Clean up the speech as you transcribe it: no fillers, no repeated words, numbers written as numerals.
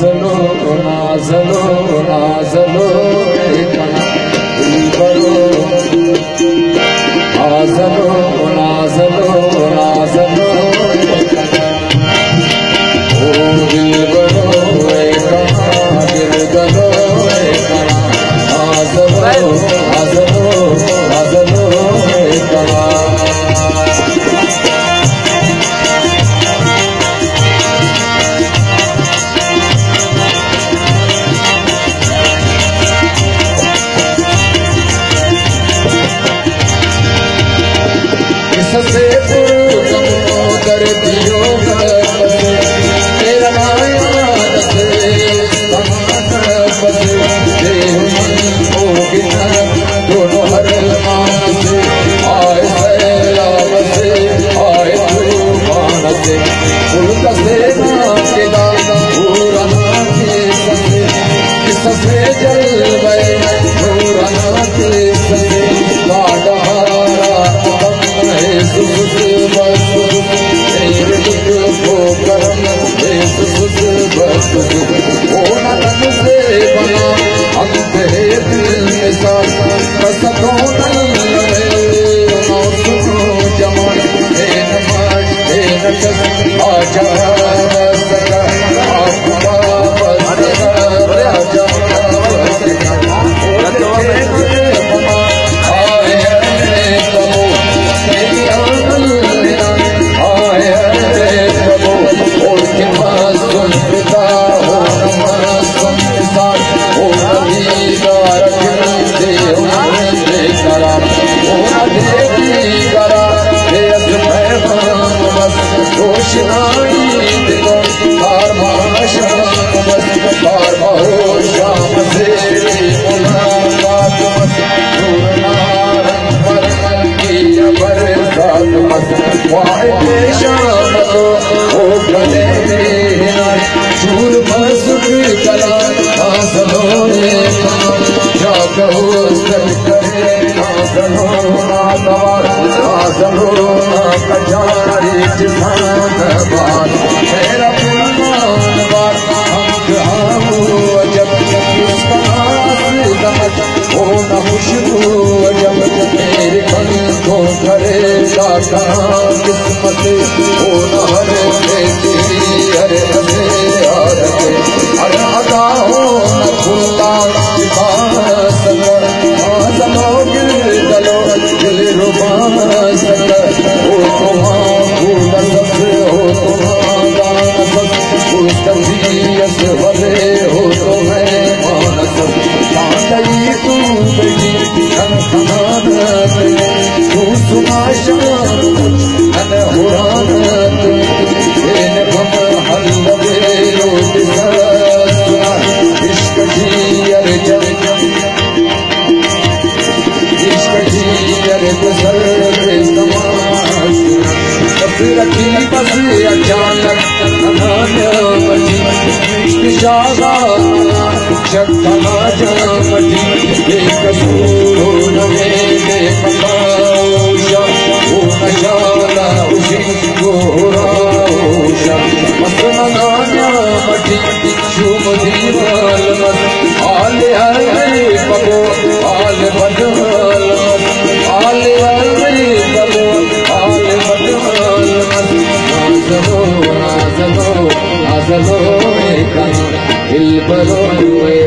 नाजलो नाजलो नाजलो दिलबरो नाजलो नाजलो नाजलो ओ दिलबरो दिल गलो नाजलो नाजलो नाजलो सबसे कर दियो तेरा नायाद से दोनों हर मान से आए सैलाब से आए तूफान से उल्टा से के दादा पूरा के ससे ससे जल गए पूरा के ससे लाडा दिल बरो